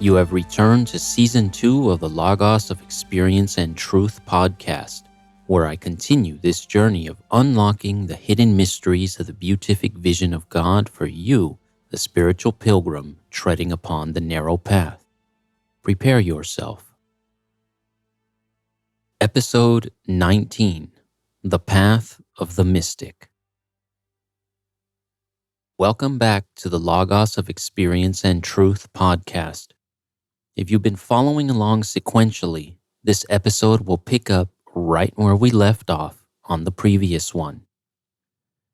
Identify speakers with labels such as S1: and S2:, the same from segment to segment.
S1: You have returned to Season 2 of the Logos of Experience and Truth podcast, where I continue this journey of unlocking the hidden mysteries of the beatific vision of God for you, the spiritual pilgrim treading upon the narrow path. Prepare yourself. Episode 19, The Path of the Mystic. Welcome back to the Logos of Experience and Truth podcast. If you've been following along sequentially, this episode will pick up right where we left off on the previous one.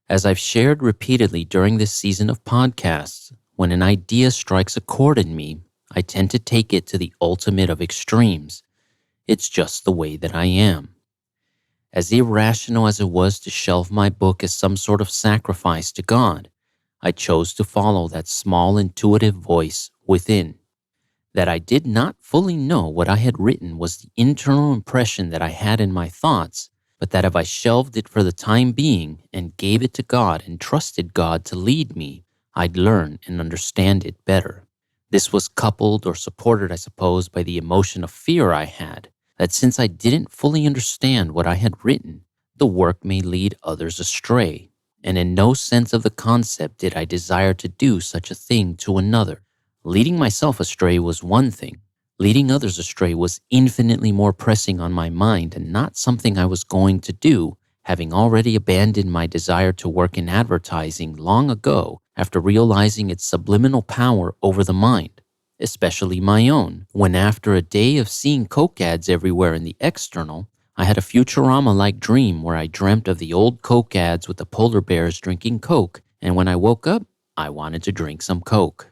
S1: As I've shared repeatedly during this season of podcasts, when an idea strikes a chord in me, I tend to take it to the ultimate of extremes. It's just the way that I am. As irrational as it was to shelve my book as some sort of sacrifice to God, I chose to follow that small intuitive voice within. That I did not fully know what I had written was the internal impression that I had in my thoughts, but that if I shelved it for the time being and gave it to God and trusted God to lead me, I'd learn and understand it better. This was coupled or supported, I suppose, by the emotion of fear I had, that since I didn't fully understand what I had written, the work may lead others astray, and in no sense of the concept did I desire to do such a thing to another. Leading myself astray was one thing. Leading others astray was infinitely more pressing on my mind and not something I was going to do, having already abandoned my desire to work in advertising long ago after realizing its subliminal power over the mind, especially my own, when after a day of seeing Coke ads everywhere in the external, I had a Futurama-like dream where I dreamt of the old Coke ads with the polar bears drinking Coke, and when I woke up, I wanted to drink some Coke.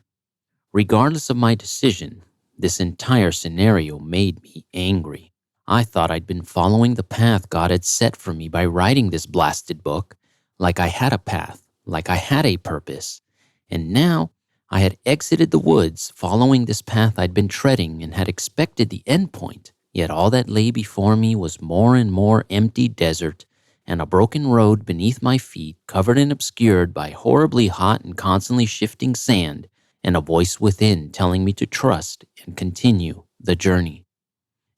S1: Regardless of my decision, this entire scenario made me angry. I thought I'd been following the path God had set for me by writing this blasted book, like I had a path, like I had a purpose. And now, I had exited the woods following this path I'd been treading and had expected the end point, yet all that lay before me was more and more empty desert and a broken road beneath my feet covered and obscured by horribly hot and constantly shifting sand, and a voice within telling me to trust and continue the journey.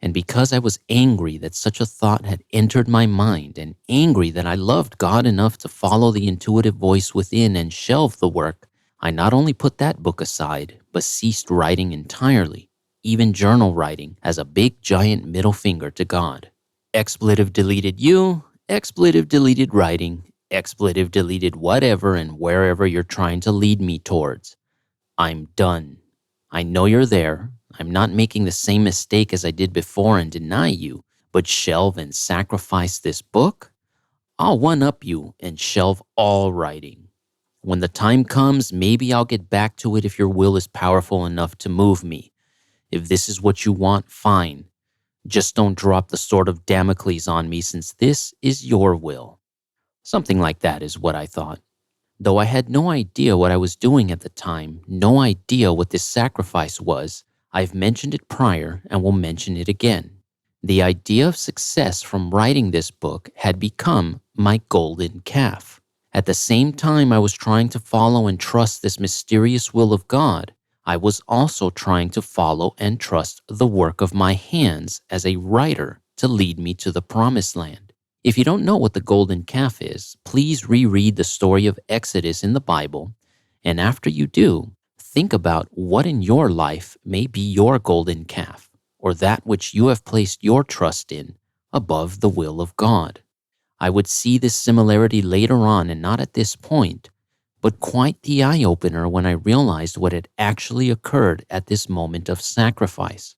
S1: And because I was angry that such a thought had entered my mind and angry that I loved God enough to follow the intuitive voice within and shelve the work, I not only put that book aside, but ceased writing entirely, even journal writing as a big giant middle finger to God. Expletive deleted you, expletive deleted writing, expletive deleted whatever and wherever you're trying to lead me towards. I'm done. I know you're there. I'm not making the same mistake as I did before and deny you, but shelve and sacrifice this book? I'll one-up you and shelve all writing. When the time comes, maybe I'll get back to it if your will is powerful enough to move me. If this is what you want, fine. Just don't drop the sword of Damocles on me since this is your will. Something like that is what I thought. Though I had no idea what I was doing at the time, no idea what this sacrifice was, I've mentioned it prior and will mention it again. The idea of success from writing this book had become my golden calf. At the same time I was trying to follow and trust this mysterious will of God, I was also trying to follow and trust the work of my hands as a writer to lead me to the promised land. If you don't know what the golden calf is, please reread the story of Exodus in the Bible, and after you do, think about what in your life may be your golden calf, or that which you have placed your trust in above the will of God. I would see this similarity later on and not at this point, but quite the eye-opener when I realized what had actually occurred at this moment of sacrifice.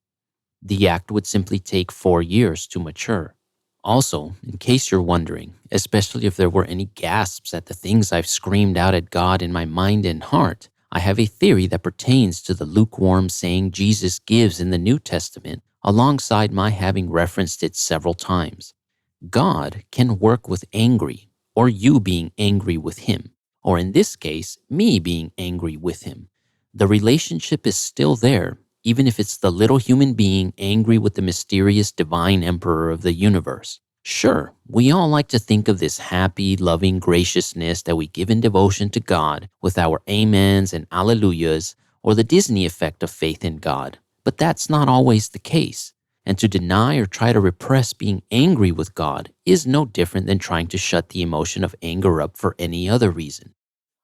S1: The act would simply take 4 years to mature. Also, in case you're wondering, especially if there were any gasps at the things I've screamed out at God in my mind and heart, I have a theory that pertains to the lukewarm saying Jesus gives in the New Testament, alongside my having referenced it several times. God can work with angry, or you being angry with Him, or in this case, me being angry with Him. The relationship is still there, even if it's the little human being angry with the mysterious divine emperor of the universe. Sure, we all like to think of this happy, loving graciousness that we give in devotion to God with our amens and alleluias, or the Disney effect of faith in God. But that's not always the case. And to deny or try to repress being angry with God is no different than trying to shut the emotion of anger up for any other reason.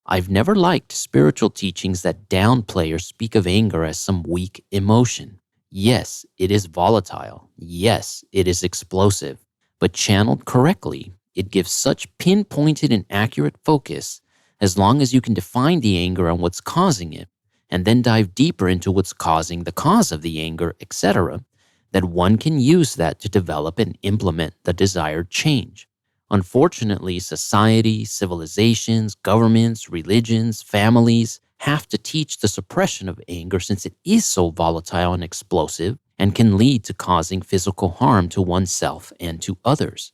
S1: I've never liked spiritual teachings that downplay or speak of anger as some weak emotion. Yes, it is volatile. Yes, it is explosive. But channeled correctly, it gives such pinpointed and accurate focus as long as you can define the anger and what's causing it, and then dive deeper into what's causing the cause of the anger, etc., that one can use that to develop and implement the desired change. Unfortunately, society, civilizations, governments, religions, families have to teach the suppression of anger since it is so volatile and explosive and can lead to causing physical harm to oneself and to others.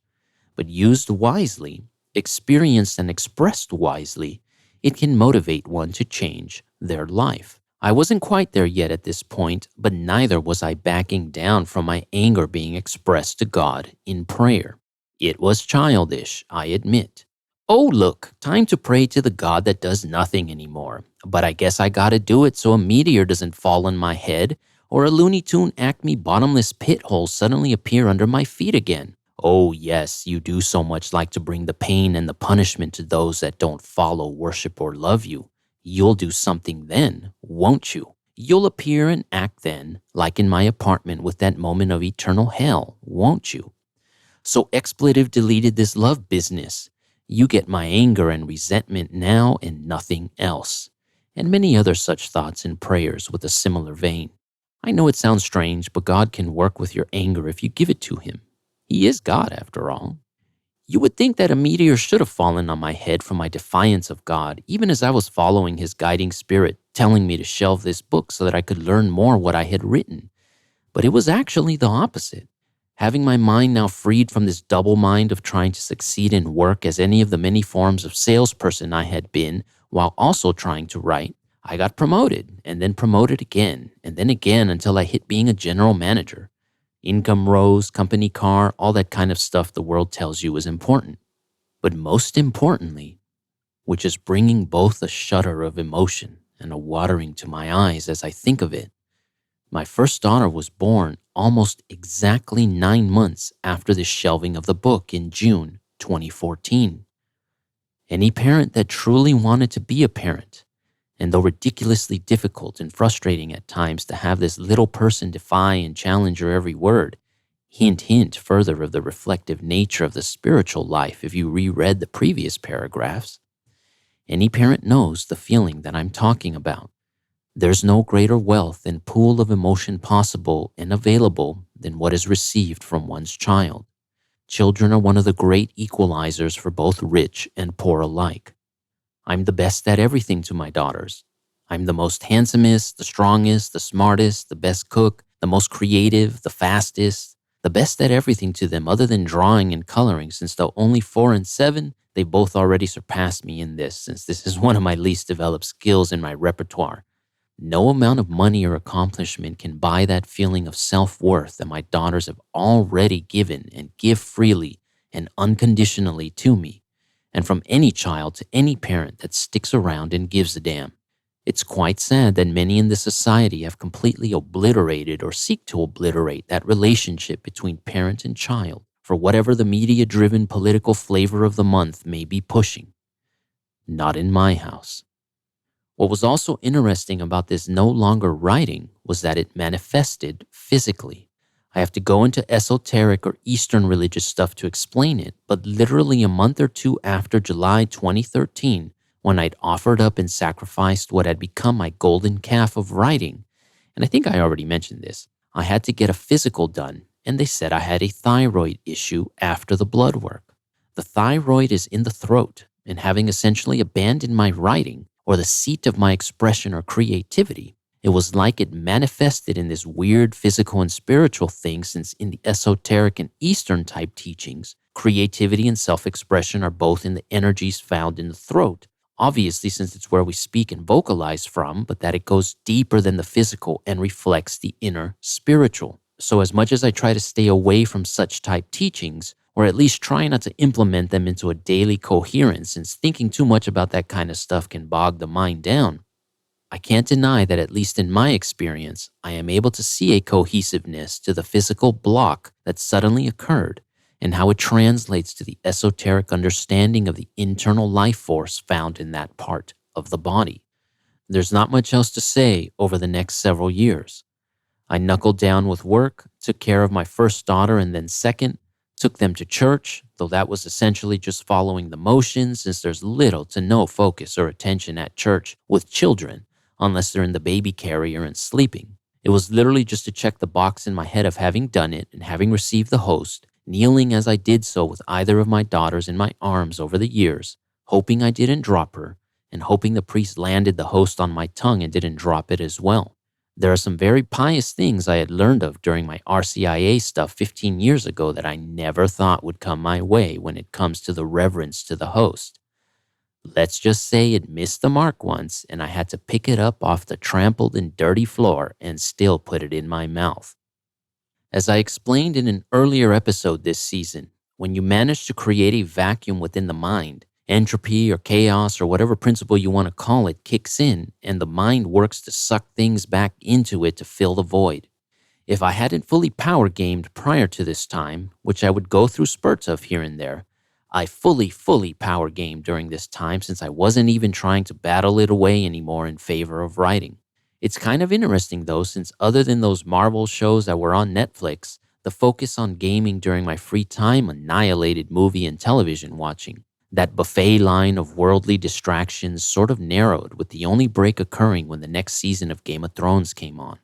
S1: But used wisely, experienced and expressed wisely, it can motivate one to change their life. I wasn't quite there yet at this point, but neither was I backing down from my anger being expressed to God in prayer. It was childish, I admit. Oh, look, time to pray to the God that does nothing anymore. But I guess I gotta do it so a meteor doesn't fall on my head or a Looney Tune Acme bottomless pit hole suddenly appear under my feet again. Oh, yes, you do so much like to bring the pain and the punishment to those that don't follow, worship, or love you. You'll do something then, won't you? You'll appear and act then, like in my apartment with that moment of eternal hell, won't you? So expletive deleted this love business. You get my anger and resentment now and nothing else. And many other such thoughts and prayers with a similar vein. I know it sounds strange, but God can work with your anger if you give it to Him. He is God, after all. You would think that a meteor should have fallen on my head for my defiance of God, even as I was following His guiding spirit, telling me to shelve this book so that I could learn more what I had written. But it was actually the opposite. Having my mind now freed from this double mind of trying to succeed in work as any of the many forms of salesperson I had been, while also trying to write, I got promoted, and then promoted again, and then again until I hit being a general manager. Income rose, company car, all that kind of stuff the world tells you is important. But most importantly, which is bringing both a shudder of emotion and a watering to my eyes as I think of it, my first daughter was born almost exactly 9 months after the shelving of the book in June 2014. Any parent that truly wanted to be a parent, and though ridiculously difficult and frustrating at times to have this little person defy and challenge your every word, hint further of the reflective nature of the spiritual life if you reread the previous paragraphs, any parent knows the feeling that I'm talking about. There's no greater wealth and pool of emotion possible and available than what is received from one's child. Children are one of the great equalizers for both rich and poor alike. I'm the best at everything to my daughters. I'm the most handsomest, the strongest, the smartest, the best cook, the most creative, the fastest, the best at everything to them other than drawing and coloring. Since though only 4 and 7, they both already surpassed me in this, since this is one of my least developed skills in my repertoire. No amount of money or accomplishment can buy that feeling of self-worth that my daughters have already given and give freely and unconditionally to me, and from any child to any parent that sticks around and gives a damn. It's quite sad that many in this society have completely obliterated or seek to obliterate that relationship between parent and child for whatever the media-driven political flavor of the month may be pushing. Not in my house. What was also interesting about this no longer writing was that it manifested physically. I have to go into esoteric or Eastern religious stuff to explain it, but literally a month or two after July 2013, when I'd offered up and sacrificed what had become my golden calf of writing, and I think I already mentioned this, I had to get a physical done, and they said I had a thyroid issue after the blood work. The thyroid is in the throat, and having essentially abandoned my writing, or the seat of my expression or creativity, it was like it manifested in this weird physical and spiritual thing, since in the esoteric and Eastern type teachings, creativity and self-expression are both in the energies found in the throat, obviously since it's where we speak and vocalize from, but that it goes deeper than the physical and reflects the inner spiritual. So as much as I try to stay away from such type teachings, or at least try not to implement them into a daily coherence, since thinking too much about that kind of stuff can bog the mind down, I can't deny that, at least in my experience, I am able to see a cohesiveness to the physical block that suddenly occurred and how it translates to the esoteric understanding of the internal life force found in that part of the body. There's not much else to say over the next several years. I knuckled down with work, took care of my first daughter and then second, took them to church, though that was essentially just following the motions since there's little to no focus or attention at church with children unless they're in the baby carrier and sleeping. It was literally just to check the box in my head of having done it and having received the host, kneeling as I did so with either of my daughters in my arms over the years, hoping I didn't drop her, and hoping the priest landed the host on my tongue and didn't drop it as well. There are some very pious things I had learned of during my RCIA stuff 15 years ago that I never thought would come my way when it comes to the reverence to the host. Let's just say it missed the mark once and I had to pick it up off the trampled and dirty floor and still put it in my mouth. As I explained in an earlier episode this season, when you manage to create a vacuum within the mind, entropy or chaos or whatever principle you want to call it kicks in and the mind works to suck things back into it to fill the void. If I hadn't fully power gamed prior to this time, which I would go through spurts of here and there, I fully power gamed during this time since I wasn't even trying to battle it away anymore in favor of writing. It's kind of interesting though, since other than those Marvel shows that were on Netflix, the focus on gaming during my free time annihilated movie and television watching. That buffet line of worldly distractions sort of narrowed, with the only break occurring when the next season of Game of Thrones came on.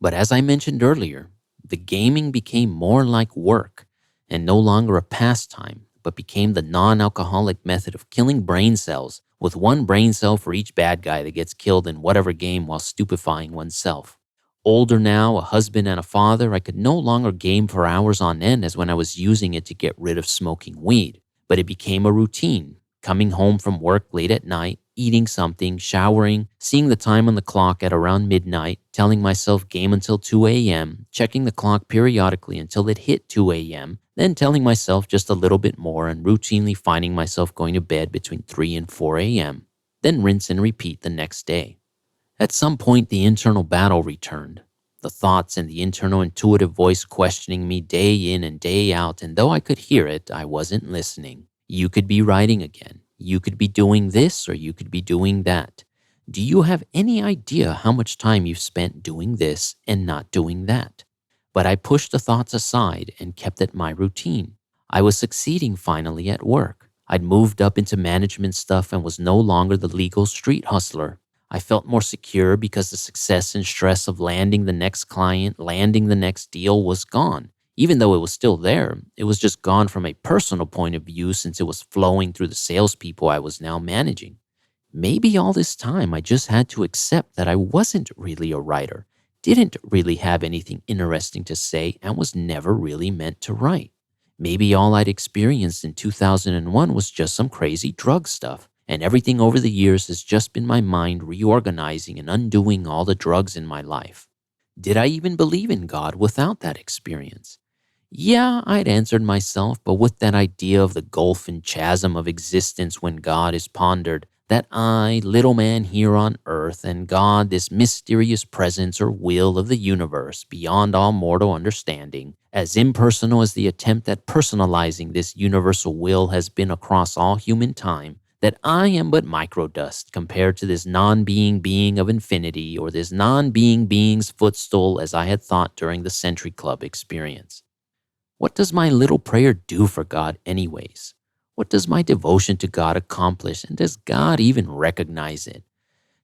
S1: But as I mentioned earlier, the gaming became more like work and no longer a pastime, but became the non-alcoholic method of killing brain cells, with one brain cell for each bad guy that gets killed in whatever game while stupefying oneself. Older now, a husband and a father, I could no longer game for hours on end as when I was using it to get rid of smoking weed. But it became a routine, coming home from work late at night, eating something, showering, seeing the time on the clock at around midnight, telling myself game until 2 a.m., checking the clock periodically until it hit 2 a.m., then telling myself just a little bit more and routinely finding myself going to bed between 3 and 4 a.m., then rinse and repeat the next day. At some point, the internal battle returned. The thoughts and the internal intuitive voice questioning me day in and day out, and though I could hear it, I wasn't listening. You could be writing again. You could be doing this or you could be doing that. Do you have any idea how much time you've spent doing this and not doing that? But I pushed the thoughts aside and kept at my routine. I was succeeding finally at work. I'd moved up into management stuff and was no longer the legal street hustler. I felt more secure because the success and stress of landing the next client, landing the next deal was gone. Even though it was still there, it was just gone from a personal point of view since it was flowing through the salespeople I was now managing. Maybe all this time I just had to accept that I wasn't really a writer, didn't really have anything interesting to say, and was never really meant to write. Maybe all I'd experienced in 2001 was just some crazy drug stuff, and everything over the years has just been my mind reorganizing and undoing all the drugs in my life. Did I even believe in God without that experience? Yeah, I'd answered myself, but with that idea of the gulf and chasm of existence when God is pondered, that I, little man here on earth, and God, this mysterious presence or will of the universe beyond all mortal understanding, as impersonal as the attempt at personalizing this universal will has been across all human time, that I am but microdust compared to this non-being being of infinity or this non-being being's footstool as I had thought during the Century Club experience. What does my little prayer do for God anyways? What does my devotion to God accomplish, and does God even recognize it?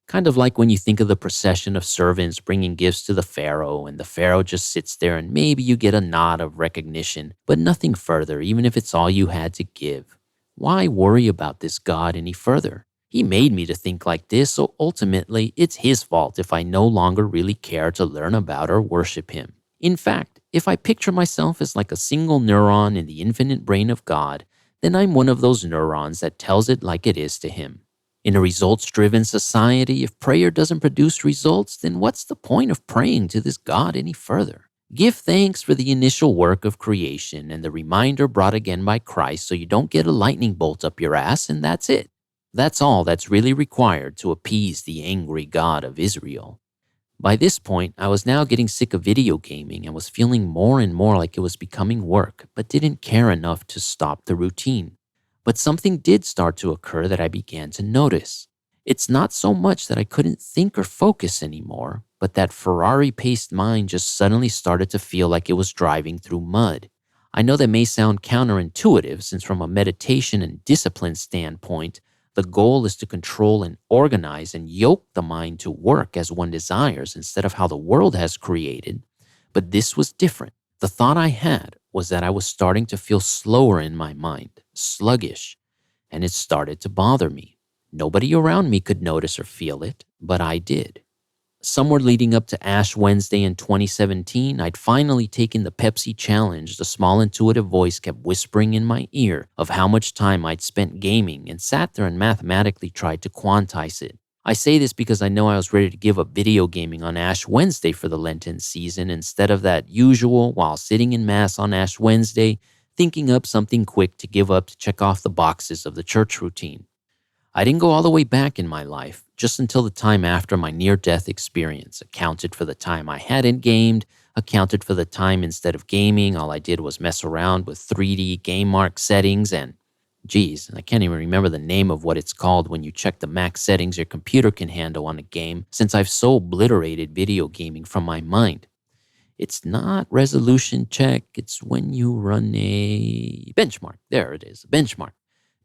S1: Kind of like when you think of the procession of servants bringing gifts to the Pharaoh, and the Pharaoh just sits there and maybe you get a nod of recognition, but nothing further, even if it's all you had to give. Why worry about this God any further? He made me to think like this, so ultimately it's his fault if I no longer really care to learn about or worship him. In fact, if I picture myself as like a single neuron in the infinite brain of God, then I'm one of those neurons that tells it like it is to him. In a results-driven society, if prayer doesn't produce results, then what's the point of praying to this God any further? Give thanks for the initial work of creation and the reminder brought again by Christ so you don't get a lightning bolt up your ass, and that's it. That's all that's really required to appease the angry God of Israel. By this point, I was now getting sick of video gaming and was feeling more and more like it was becoming work, but didn't care enough to stop the routine. But something did start to occur that I began to notice. It's not so much that I couldn't think or focus anymore, but that Ferrari-paced mind just suddenly started to feel like it was driving through mud. I know that may sound counterintuitive, since from a meditation and discipline standpoint, the goal is to control and organize and yoke the mind to work as one desires instead of how the world has created. But this was different. The thought I had was that I was starting to feel slower in my mind, sluggish, and it started to bother me. Nobody around me could notice or feel it, but I did. Somewhere leading up to Ash Wednesday in 2017, I'd finally taken the Pepsi challenge. The small intuitive voice kept whispering in my ear of how much time I'd spent gaming, and sat there and mathematically tried to quantize it. I say this because I know I was ready to give up video gaming on Ash Wednesday for the Lenten season, instead of that usual, while sitting in Mass on Ash Wednesday, thinking up something quick to give up to check off the boxes of the church routine. I didn't go all the way back in my life, just until the time after my near-death experience, accounted for the time I hadn't gamed, accounted for the time instead of gaming, all I did was mess around with 3D game mark settings and, geez, I can't even remember the name of what it's called when you check the max settings your computer can handle on a game, since I've so obliterated video gaming from my mind. It's not resolution check, it's when you run a benchmark. There it is, benchmark.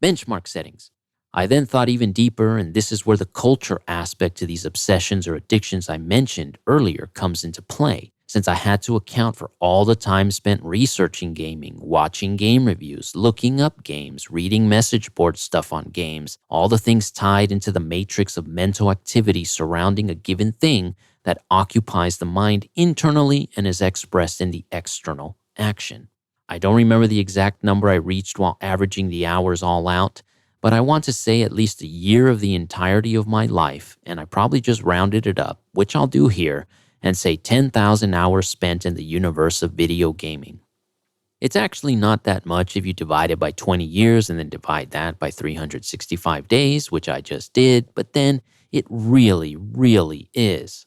S1: Benchmark settings. I then thought even deeper, and this is where the culture aspect to these obsessions or addictions I mentioned earlier comes into play, since I had to account for all the time spent researching gaming, watching game reviews, looking up games, reading message board stuff on games, all the things tied into the matrix of mental activity surrounding a given thing that occupies the mind internally and is expressed in the external action. I don't remember the exact number I reached while averaging the hours all out, but I want to say at least a year of the entirety of my life, and I probably just rounded it up, which I'll do here, and say 10,000 hours spent in the universe of video gaming. It's actually not that much if you divide it by 20 years and then divide that by 365 days, which I just did, but then it really, really is.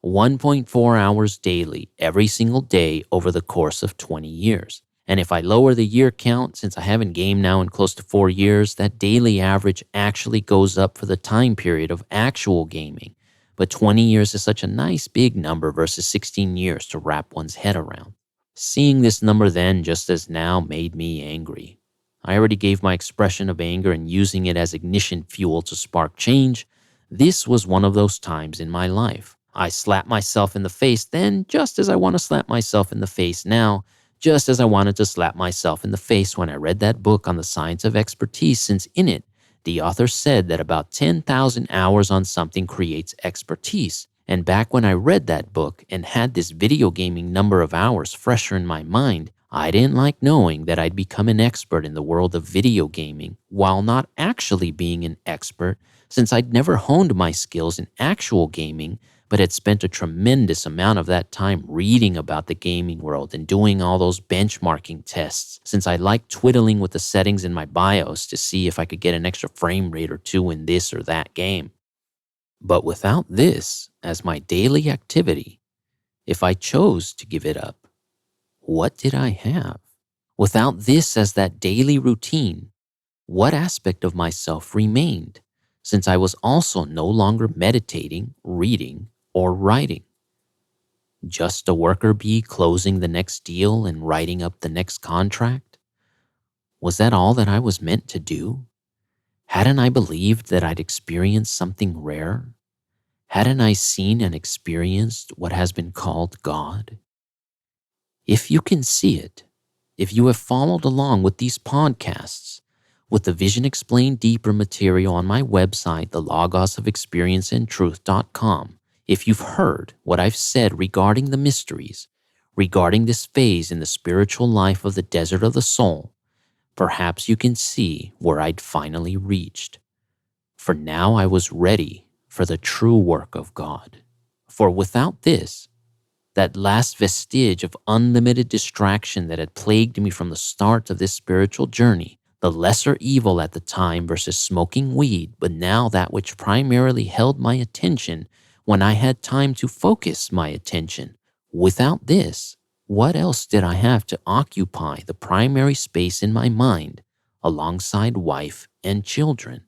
S1: 1.4 hours daily every single day over the course of 20 years. And if I lower the year count, since I haven't gamed now in close to 4 years, that daily average actually goes up for the time period of actual gaming. But 20 years is such a nice big number versus 16 years to wrap one's head around. Seeing this number then, just as now, made me angry. I already gave my expression of anger and using it as ignition fuel to spark change. This was one of those times in my life. I slapped myself in the face then, just as I want to slap myself in the face now, just as I wanted to slap myself in the face when I read that book on the science of expertise, since in it, the author said that about 10,000 hours on something creates expertise. And back when I read that book and had this video gaming number of hours fresher in my mind, I didn't like knowing that I'd become an expert in the world of video gaming while not actually being an expert, since I'd never honed my skills in actual gaming, but had spent a tremendous amount of that time reading about the gaming world and doing all those benchmarking tests, since I liked twiddling with the settings in my BIOS to see if I could get an extra frame rate or two in this or that game. But without this as my daily activity, if I chose to give it up, what did I have? Without this as that daily routine, what aspect of myself remained, since I was also no longer meditating, reading, or writing? Just a worker bee closing the next deal and writing up the next contract? Was that all that I was meant to do? Hadn't I believed that I'd experienced something rare? Hadn't I seen and experienced what has been called God? If you can see it, if you have followed along with these podcasts, with the Vision Explained Deeper material on my website, thelogosofexperienceandtruth.com, if you've heard what I've said regarding the mysteries, regarding this phase in the spiritual life of the desert of the soul, perhaps you can see where I'd finally reached. For now I was ready for the true work of God. For without this, that last vestige of unlimited distraction that had plagued me from the start of this spiritual journey, The lesser evil at the time versus smoking weed, but now that which primarily held my attention when I had time to focus my attention. Without this, what else did I have to occupy the primary space in my mind alongside wife and children?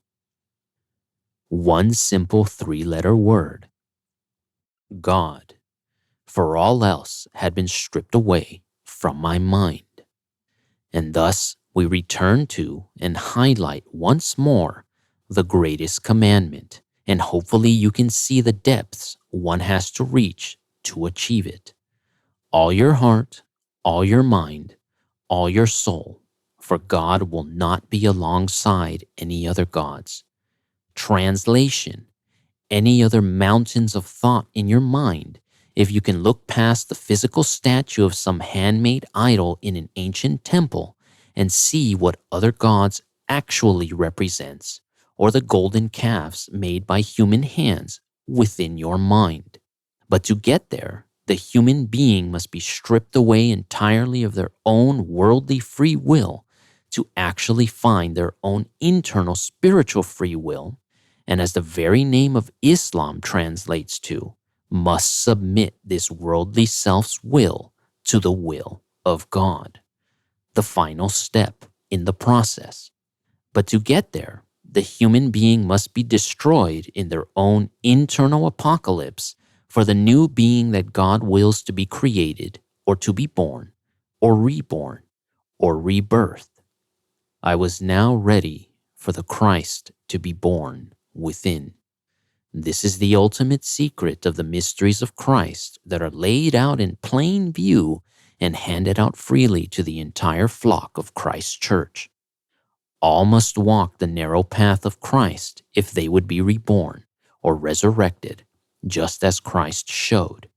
S1: One simple three-letter word: God. For all else had been stripped away from my mind. And thus we return to and highlight once more the greatest commandment, and hopefully you can see the depths one has to reach to achieve it. All your heart, all your mind, all your soul, for God will not be alongside any other gods. Translation: any other mountains of thought in your mind, if you can look past the physical statue of some handmade idol in an ancient temple and see what other gods actually represents, or the golden calves made by human hands within your mind. But to get there, the human being must be stripped away entirely of their own worldly free will to actually find their own internal spiritual free will, and as the very name of Islam translates to, must submit this worldly self's will to the will of God, the final step in the process. But to get there, the human being must be destroyed in their own internal apocalypse for the new being that God wills to be created, or to be born, or reborn, or rebirthed. I was now ready for the Christ to be born within. This is the ultimate secret of the mysteries of Christ that are laid out in plain view and handed out freely to the entire flock of Christ's church. All must walk the narrow path of Christ if they would be reborn or resurrected, just as Christ showed.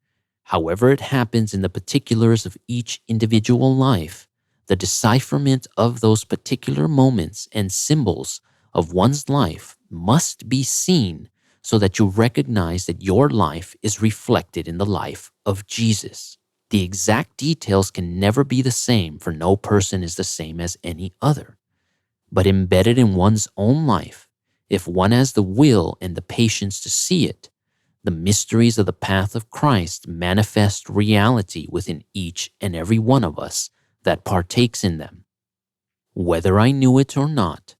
S1: However it happens in the particulars of each individual life, the decipherment of those particular moments and symbols of one's life must be seen so that you recognize that your life is reflected in the life of Jesus. The exact details can never be the same, for no person is the same as any other. But embedded in one's own life, if one has the will and the patience to see it, the mysteries of the path of Christ manifest reality within each and every one of us that partakes in them. Whether I knew it or not,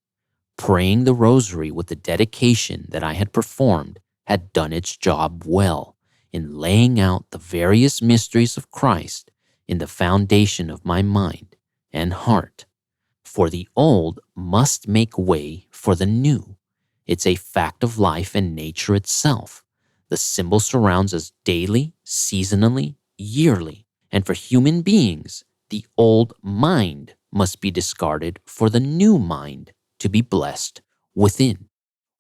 S1: praying the rosary with the dedication that I had performed had done its job well in laying out the various mysteries of Christ in the foundation of my mind and heart. For the old must make way for the new. It's a fact of life and nature itself. The symbol surrounds us daily, seasonally, yearly, and for human beings, the old mind must be discarded for the new mind to be blessed within.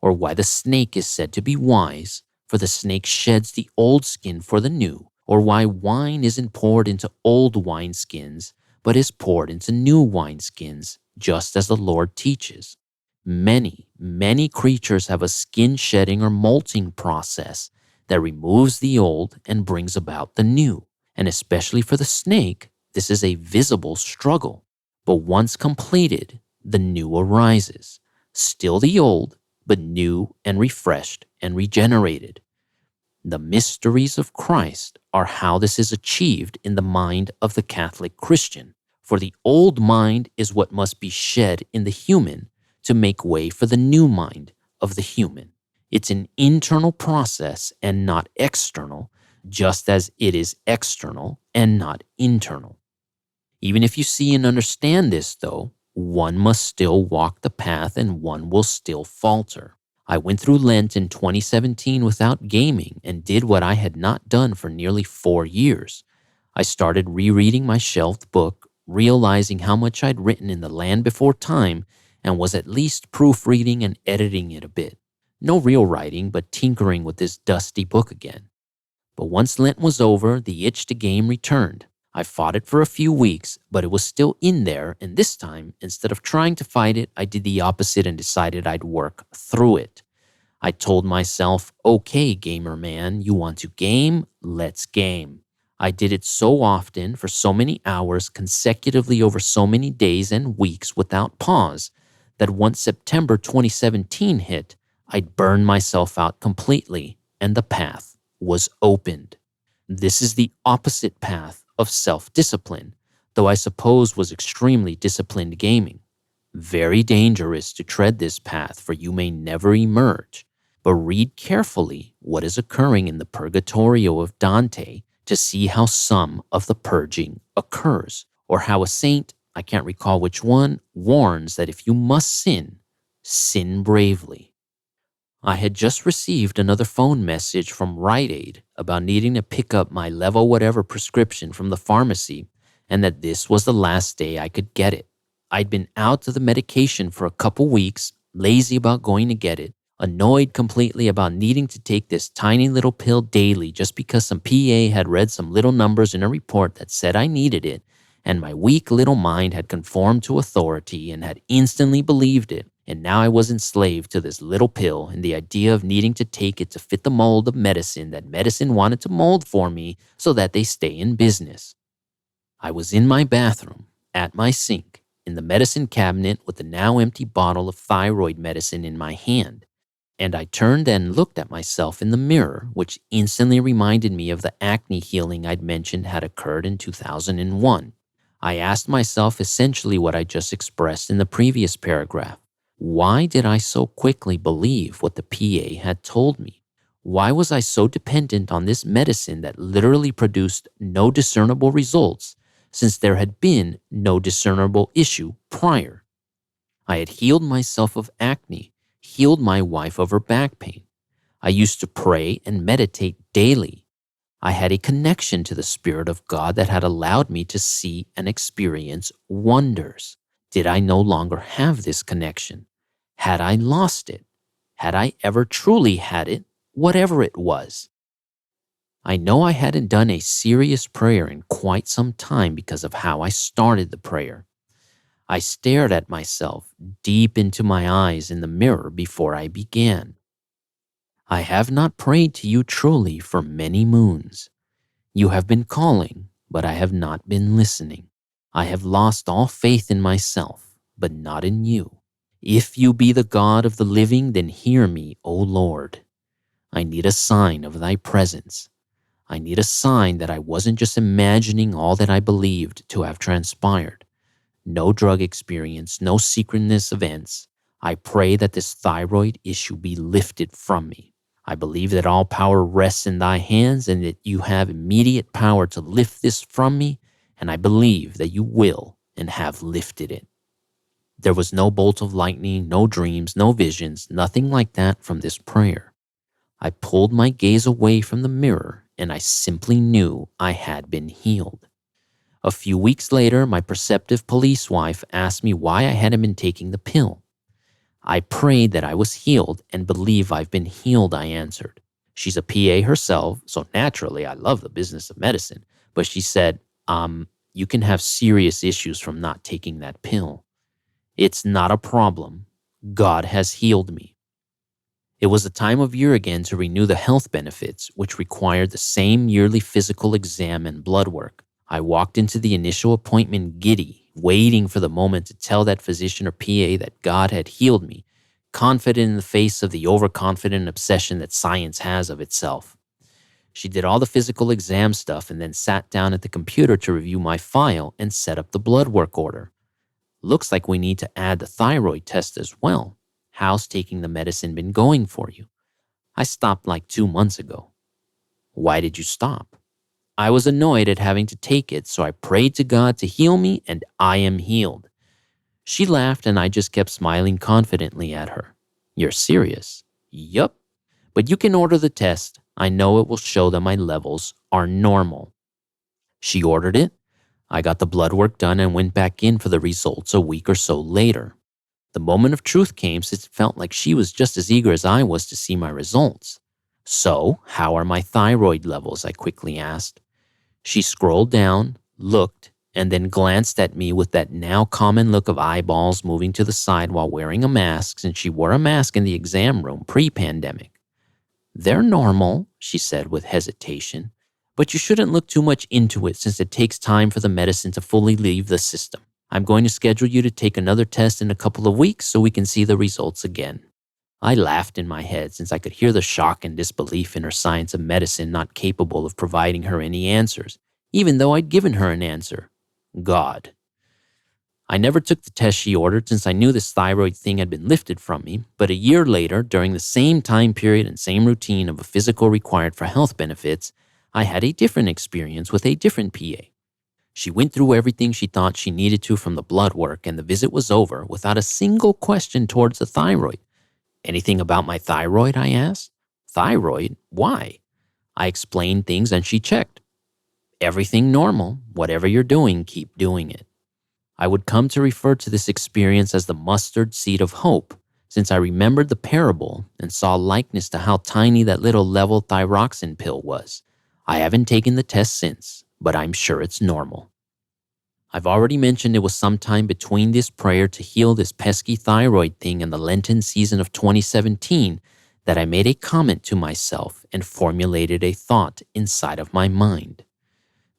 S1: Or why the snake is said to be wise, for the snake sheds the old skin for the new. Or why wine isn't poured into old wineskins, but is poured into new wineskins, just as the Lord teaches. Many creatures have a skin shedding or molting process that removes the old and brings about the new. And especially for the snake, this is a visible struggle. But once completed, the new arises. Still the old, but new and refreshed and regenerated. The mysteries of Christ are how this is achieved in the mind of the Catholic Christian. For the old mind is what must be shed in the human to make way for the new mind of the human. It's an internal process and not external, just as it is external and not internal. Even if you see and understand this, though, one must still walk the path and one will still falter. I went through Lent in 2017 without gaming and did what I had not done for nearly 4 years. I started rereading my shelved book, realizing how much I'd written in The Land Before Time, and was at least proofreading and editing it a bit. No real writing, but tinkering with this dusty book again. But once Lent was over, the itch to game returned. I fought it for a few weeks, but it was still in there, and this time, instead of trying to fight it, I did the opposite and decided I'd work through it. I told myself, okay, gamer man, you want to game? Let's game. I did it so often, for so many hours, consecutively over so many days and weeks without pause, that once September 2017 hit, I'd burned myself out completely and the path was opened. This is the opposite path of self-discipline, though I suppose was extremely disciplined gaming. Very dangerous to tread this path, for you may never emerge, but read carefully what is occurring in the Purgatorio of Dante to see how some of the purging occurs, or how a saint, I can't recall which one, warns that if you must sin, sin bravely. I had just received another phone message from Rite Aid about needing to pick up my level whatever prescription from the pharmacy and that this was the last day I could get it. I'd been out of the medication for a couple weeks, lazy about going to get it, annoyed completely about needing to take this tiny little pill daily just because some PA had read some little numbers in a report that said I needed it, and my weak little mind had conformed to authority and had instantly believed it. And now I was enslaved to this little pill and the idea of needing to take it to fit the mold of medicine that medicine wanted to mold for me so that they stay in business. I was in my bathroom, at my sink, in the medicine cabinet with the now empty bottle of thyroid medicine in my hand, and I turned and looked at myself in the mirror, which instantly reminded me of the acne healing I'd mentioned had occurred in 2001. I asked myself essentially what I just expressed in the previous paragraph. Why did I so quickly believe what the PA had told me? Why was I so dependent on this medicine that literally produced no discernible results, since there had been no discernible issue prior? I had healed myself of acne, healed my wife of her back pain. I used to pray and meditate daily. I had a connection to the Spirit of God that had allowed me to see and experience wonders. Did I no longer have this connection? Had I lost it? Had I ever truly had it, whatever it was? I know I hadn't done a serious prayer in quite some time because of how I started the prayer. I stared at myself deep into my eyes in the mirror before I began. I have not prayed to you truly for many moons. You have been calling, but I have not been listening. I have lost all faith in myself, but not in you. If you be the God of the living, then hear me, O Lord. I need a sign of thy presence. I need a sign that I wasn't just imagining all that I believed to have transpired. No drug experience, no synchronous events. I pray that this thyroid issue be lifted from me. I believe that all power rests in thy hands and that you have immediate power to lift this from me, and I believe that you will and have lifted it. There was no bolt of lightning, no dreams, no visions, nothing like that from this prayer. I pulled my gaze away from the mirror and I simply knew I had been healed. A few weeks later, my perceptive police wife asked me why I hadn't been taking the pill. I prayed that I was healed and believe I've been healed, I answered. She's a PA herself, so naturally I love the business of medicine, but she said, you can have serious issues from not taking that pill. It's not a problem. God has healed me. It was the time of year again to renew the health benefits, which required the same yearly physical exam and blood work. I walked into the initial appointment giddy, waiting for the moment to tell that physician or PA that God had healed me, confident in the face of the overconfident obsession that science has of itself. She did all the physical exam stuff and then sat down at the computer to review my file and set up the blood work order. Looks like we need to add the thyroid test as well. How's taking the medicine been going for you? I stopped like 2 months ago. Why did you stop? I was annoyed at having to take it, so I prayed to God to heal me, and I am healed. She laughed, and I just kept smiling confidently at her. You're serious? Yup. But you can order the test. I know it will show that my levels are normal. She ordered it. I got the blood work done and went back in for the results a week or so later. The moment of truth came since it felt like she was just as eager as I was to see my results. So, how are my thyroid levels? I quickly asked. She scrolled down, looked, and then glanced at me with that now common look of eyeballs moving to the side while wearing a mask, since she wore a mask in the exam room pre-pandemic. They're normal, she said with hesitation, but you shouldn't look too much into it since it takes time for the medicine to fully leave the system. I'm going to schedule you to take another test in a couple of weeks so we can see the results again." I laughed in my head since I could hear the shock and disbelief in her science of medicine not capable of providing her any answers, even though I'd given her an answer. God. I never took the test she ordered since I knew this thyroid thing had been lifted from me, but a year later, during the same time period and same routine of a physical required for health benefits, I had a different experience with a different PA. She went through everything she thought she needed to from the blood work, and the visit was over without a single question towards the thyroid. "Anything about my thyroid?" I asked. "Thyroid? Why?" I explained things and she checked. "Everything normal. Whatever you're doing, keep doing it." I would come to refer to this experience as the mustard seed of hope, since I remembered the parable and saw likeness to how tiny that little levothyroxine pill was. I haven't taken the test since, but I'm sure it's normal. I've already mentioned it was sometime between this prayer to heal this pesky thyroid thing and the Lenten season of 2017 that I made a comment to myself and formulated a thought inside of my mind.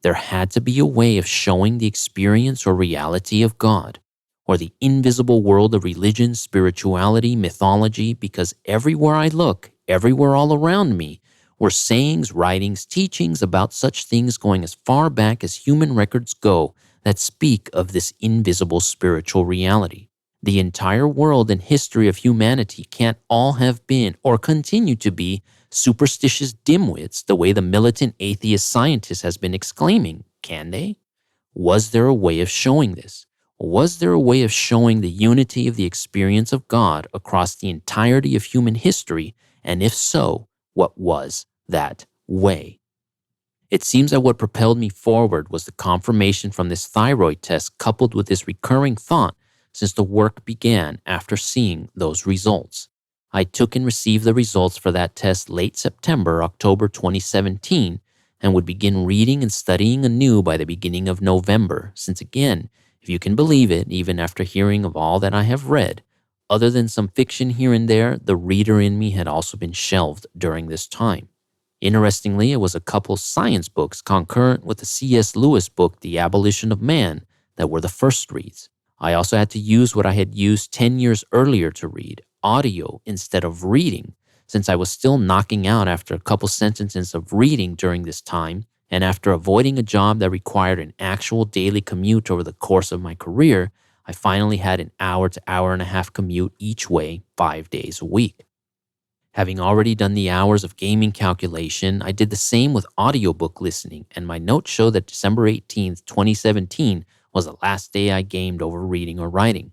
S1: There had to be a way of showing the experience or reality of God, or the invisible world of religion, spirituality, mythology, because everywhere I look, everywhere all around me, were sayings, writings, teachings about such things going as far back as human records go that speak of this invisible spiritual reality. The entire world and history of humanity can't all have been or continue to be superstitious dimwits the way the militant atheist scientist has been exclaiming, can they? Was there a way of showing this? Was there a way of showing the unity of the experience of God across the entirety of human history? And if so, what was that way? It seems that what propelled me forward was the confirmation from this thyroid test coupled with this recurring thought since the work began after seeing those results. I took and received the results for that test late September, October 2017, and would begin reading and studying anew by the beginning of November, since again, if you can believe it, even after hearing of all that I have read, other than some fiction here and there, the reader in me had also been shelved during this time. Interestingly, it was a couple science books concurrent with the C.S. Lewis book, The Abolition of Man, that were the first reads. I also had to use what I had used 10 years earlier to read, audio instead of reading, since I was still knocking out after a couple sentences of reading during this time, and after avoiding a job that required an actual daily commute over the course of my career, I finally had an hour to hour and a half commute each way 5 days a week. Having already done the hours of gaming calculation, I did the same with audiobook listening, and my notes show that December 18th, 2017 was the last day I gamed over reading or writing.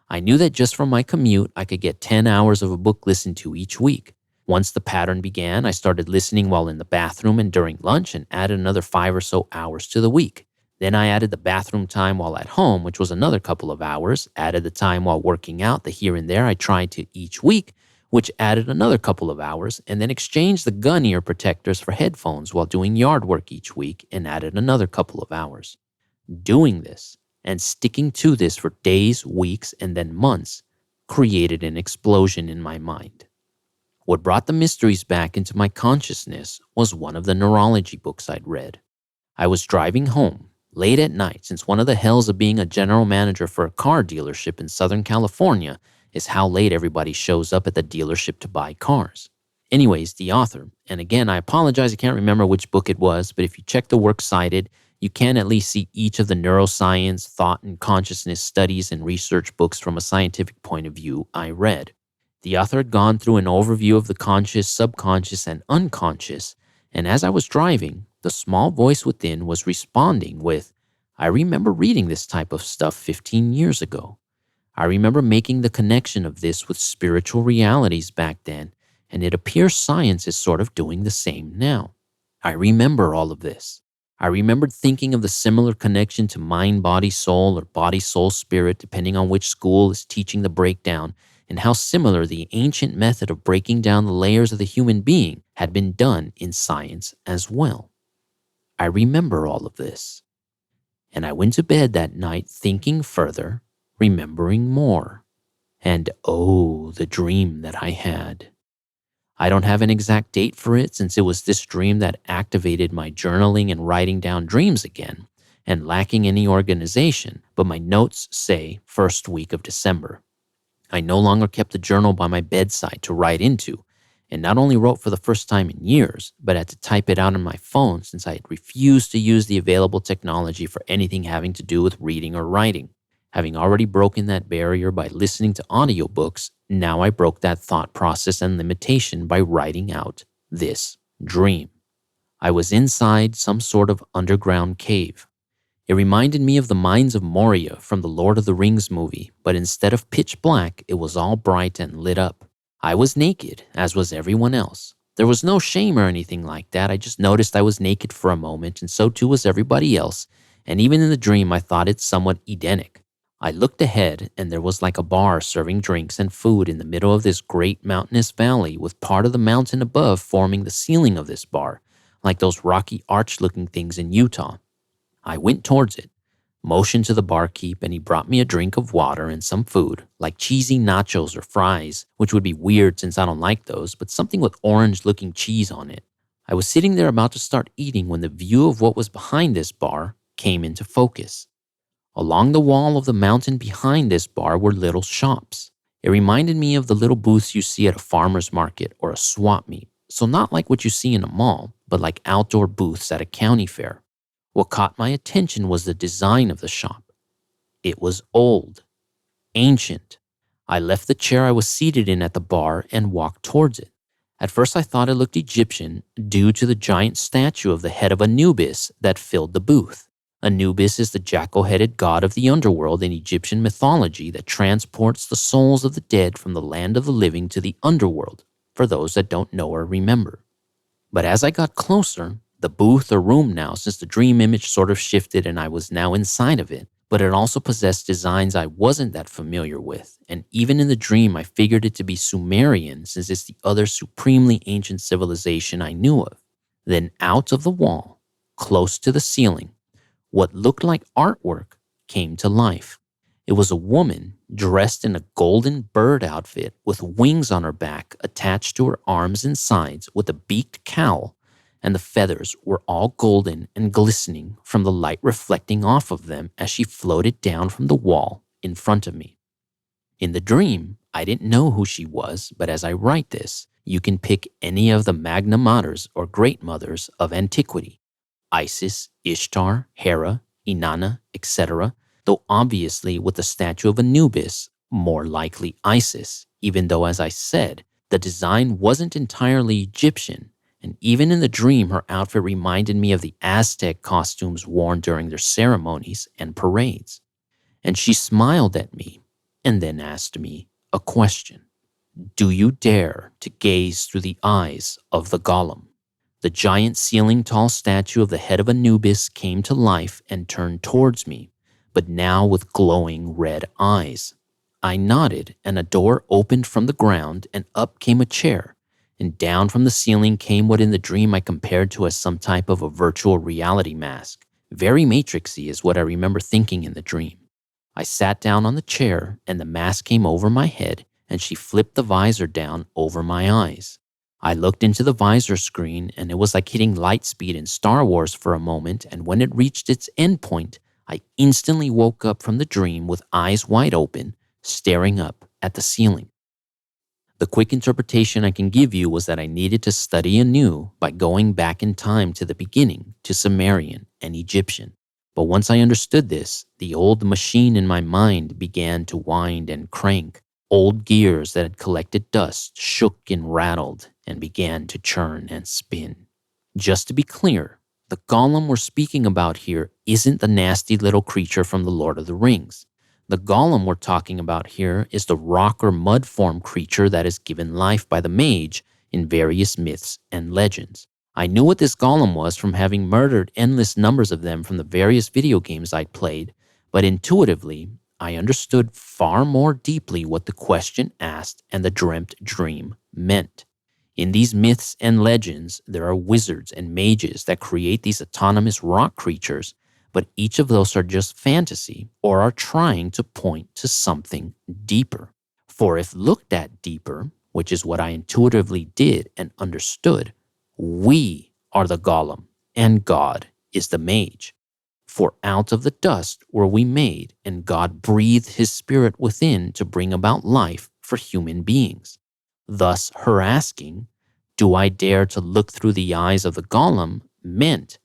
S1: I knew that just from my commute, I could get 10 hours of a book listened to each week. Once the pattern began, I started listening while in the bathroom and during lunch and added another 5 or so hours to the week. Then I added the bathroom time while at home, which was another couple of hours, added the time while working out, the here and there I tried to each week, which added another couple of hours, and then exchanged the gun ear protectors for headphones while doing yard work each week and added another couple of hours. Doing this and sticking to this for days, weeks, and then months created an explosion in my mind. What brought the mysteries back into my consciousness was one of the neurology books I'd read. I was driving home late at night, since one of the hells of being a general manager for a car dealership in Southern California is how late everybody shows up at the dealership to buy cars. Anyways, the author, and again, I apologize, I can't remember which book it was, but if you check the works cited, you can at least see each of the neuroscience, thought, and consciousness studies and research books from a scientific point of view I read. The author had gone through an overview of the conscious, subconscious, and unconscious, and as I was driving, the small voice within was responding with, "I remember reading this type of stuff 15 years ago. I remember making the connection of this with spiritual realities back then, and it appears science is sort of doing the same now. I remember all of this. I remembered thinking of the similar connection to mind, body, soul, or body, soul, spirit, depending on which school is teaching the breakdown, and how similar the ancient method of breaking down the layers of the human being had been done in science as well. I remember all of this. And I went to bed that night thinking further, remembering more. And oh, the dream that I had. I don't have an exact date for it, since it was this dream that activated my journaling and writing down dreams again. and lacking any organization, but my notes say first week of December. I no longer kept a journal by my bedside to write into, and not only wrote for the first time in years, but had to type it out on my phone since I had refused to use the available technology for anything having to do with reading or writing. Having already broken that barrier by listening to audiobooks, now I broke that thought process and limitation by writing out this dream. I was inside some sort of underground cave. It reminded me of the Mines of Moria from the Lord of the Rings movie, but instead of pitch black, it was all bright and lit up. I was naked, as was everyone else. There was no shame or anything like that. I just noticed I was naked for a moment, and so too was everybody else, and even in the dream I thought it somewhat Edenic. I looked ahead, and there was like a bar serving drinks and food in the middle of this great mountainous valley, with part of the mountain above forming the ceiling of this bar, like those rocky arch-looking things in Utah. I went towards it, motioned to the barkeep, and he brought me a drink of water and some food, like cheesy nachos or fries, which would be weird since I don't like those, but something with orange-looking cheese on it. I was sitting there about to start eating when the view of what was behind this bar came into focus. Along the wall of the mountain behind this bar were little shops. It reminded me of the little booths you see at a farmer's market or a swap meet, so not like what you see in a mall, but like outdoor booths at a county fair. What caught my attention was the design of the shop. It was old, ancient. I left the chair I was seated in at the bar and walked towards it. At first I thought it looked Egyptian due to the giant statue of the head of Anubis that filled the booth. Anubis is the jackal-headed god of the underworld in Egyptian mythology that transports the souls of the dead from the land of the living to the underworld, for those that don't know or remember. But as I got closer, the booth or room now, since the dream image sort of shifted and I was now inside of it, but it also possessed designs I wasn't that familiar with, and even in the dream I figured it to be Sumerian since it's the other supremely ancient civilization I knew of. Then out of the wall, close to the ceiling, what looked like artwork came to life. It was a woman dressed in a golden bird outfit with wings on her back attached to her arms and sides with a beaked cowl, and the feathers were all golden and glistening from the light reflecting off of them as she floated down from the wall in front of me. In the dream, I didn't know who she was, but as I write this, you can pick any of the Magna Maters or Great Mothers of antiquity: Isis, Ishtar, Hera, Inanna, etc., though obviously with the statue of Anubis, more likely Isis, even though, as I said, the design wasn't entirely Egyptian. And even in the dream, her outfit reminded me of the Aztec costumes worn during their ceremonies and parades. And she smiled at me and then asked me a question. Do you dare to gaze through the eyes of the golem? The giant ceiling-tall statue of the head of Anubis came to life and turned towards me, but now with glowing red eyes. I nodded, and a door opened from the ground, and up came a chair, and down from the ceiling came what in the dream I compared to as some type of a virtual reality mask. Very Matrixy is what I remember thinking in the dream. I sat down on the chair, and the mask came over my head, and she flipped the visor down over my eyes. I looked into the visor screen, and it was like hitting light speed in Star Wars for a moment, and when it reached its endpoint, I instantly woke up from the dream with eyes wide open, staring up at the ceiling. The quick interpretation I can give you was that I needed to study anew by going back in time to the beginning, to Sumerian and Egyptian. But once I understood this, the old machine in my mind began to wind and crank. Old gears that had collected dust shook and rattled and began to churn and spin. Just to be clear, the golem we're speaking about here isn't the nasty little creature from the Lord of the Rings. The golem we're talking about here is the rock or mud form creature that is given life by the mage in various myths and legends. I knew what this golem was from having murdered endless numbers of them from the various video games I'd played, but intuitively, I understood far more deeply what the question asked and the dreamt dream meant. In these myths and legends, there are wizards and mages that create these autonomous rock creatures, but each of those are just fantasy or are trying to point to something deeper. For if looked at deeper, which is what I intuitively did and understood, we are the golem and God is the mage. For out of the dust were we made, and God breathed his spirit within to bring about life for human beings. Thus her asking, do I dare to look through the eyes of the golem, meant,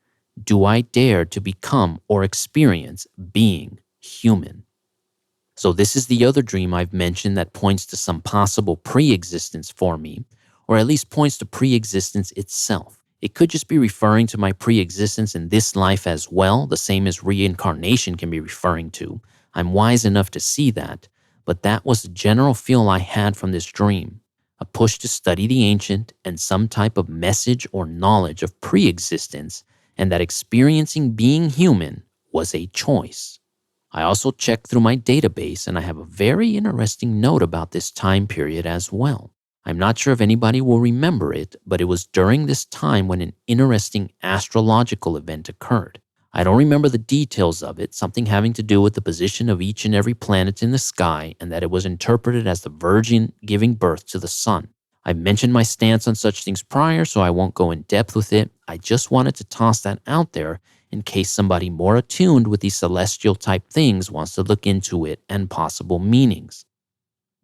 S1: do I dare to become or experience being human? So this is the other dream I've mentioned that points to some possible pre-existence for me, or at least points to pre-existence itself. It could just be referring to my pre-existence in this life as well, the same as reincarnation can be referring to. I'm wise enough to see that, but that was the general feel I had from this dream. A push to study the ancient and some type of message or knowledge of pre-existence, and that experiencing being human was a choice. I also checked through my database, and I have a very interesting note about this time period as well. I'm not sure if anybody will remember it, but it was during this time when an interesting astrological event occurred. I don't remember the details of it, something having to do with the position of each and every planet in the sky, and that it was interpreted as the Virgin giving birth to the Sun. I've mentioned my stance on such things prior, so I won't go in depth with it. I just wanted to toss that out there in case somebody more attuned with these celestial type things wants to look into it and possible meanings.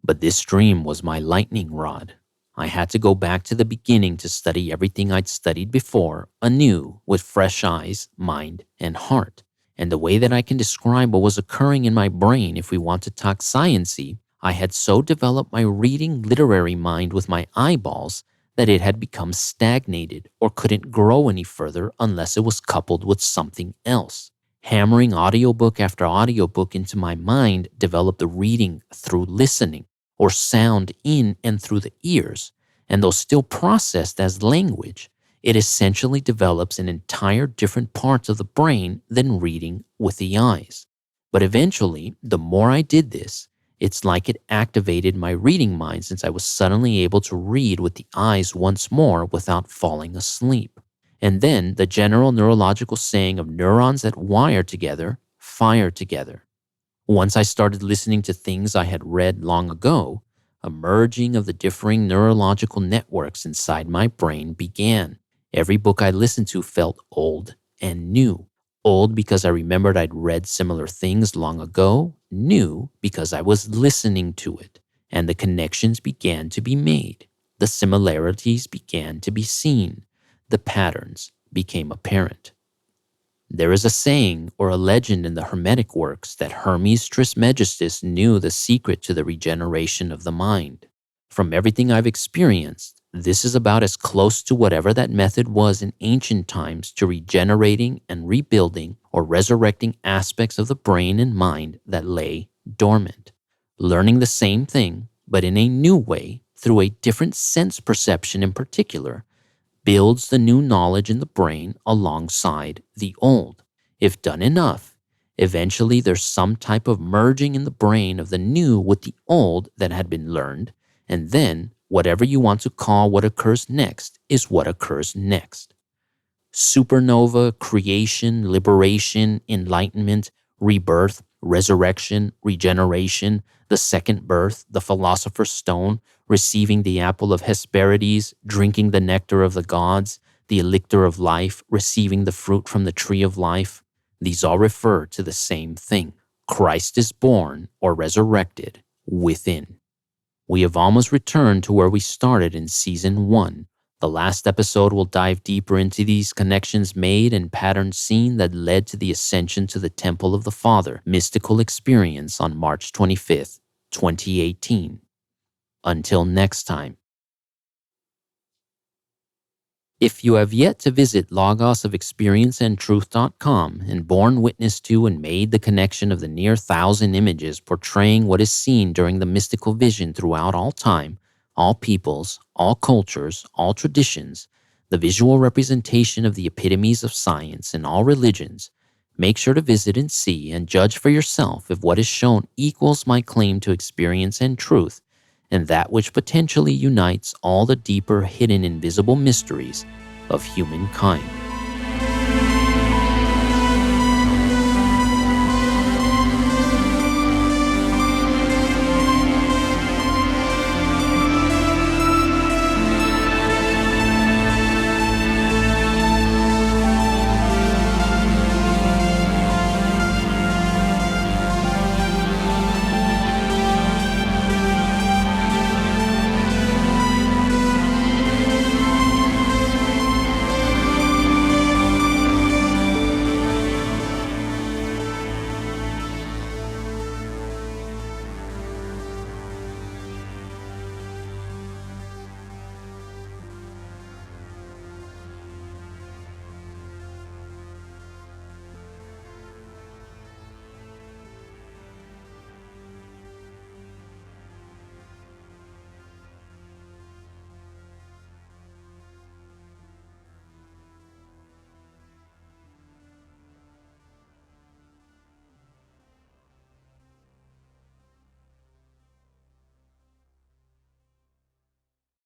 S1: But this dream was my lightning rod. I had to go back to the beginning to study everything I'd studied before, anew, with fresh eyes, mind, and heart. And the way that I can describe what was occurring in my brain, if we want to talk science-y, I had so developed my reading literary mind with my eyeballs that it had become stagnated or couldn't grow any further unless it was coupled with something else. Hammering audiobook after audiobook into my mind developed the reading through listening, or sound in and through the ears, and though still processed as language, it essentially develops an entire different parts of the brain than reading with the eyes. But eventually, the more I did this, it's like it activated my reading mind, since I was suddenly able to read with the eyes once more without falling asleep. And then the general neurological saying of neurons that wire together, fire together. Once I started listening to things I had read long ago, a merging of the differing neurological networks inside my brain began. Every book I listened to felt old and new. Old because I remembered I'd read similar things long ago, new because I was listening to it, and the connections began to be made. The similarities began to be seen. The patterns became apparent. There is a saying or a legend in the Hermetic works that Hermes Trismegistus knew the secret to the regeneration of the mind. From everything I've experienced, this is about as close to whatever that method was in ancient times to regenerating and rebuilding or resurrecting aspects of the brain and mind that lay dormant. Learning the same thing, but in a new way, through a different sense perception in particular, builds the new knowledge in the brain alongside the old. If done enough, eventually there's some type of merging in the brain of the new with the old that had been learned, and then whatever you want to call what occurs next is what occurs next. Supernova, creation, liberation, enlightenment, rebirth, resurrection, regeneration, the second birth, the philosopher's stone, receiving the apple of Hesperides, drinking the nectar of the gods, the elixir of life, receiving the fruit from the tree of life. These all refer to the same thing. Christ is born or resurrected within. We have almost returned to where we started in Season 1. The last episode will dive deeper into these connections made and patterns seen that led to the ascension to the Temple of the Father mystical experience on March 25th, 2018. Until next time. If you have yet to visit logosofexperienceandtruth.com and borne witness to and made the connection of the near 1,000 images portraying what is seen during the mystical vision throughout all time, all peoples, all cultures, all traditions, the visual representation of the epitomes of science in all religions, make sure to visit and see and judge for yourself if what is shown equals my claim to experience and truth, and that which potentially unites all the deeper hidden invisible mysteries of humankind.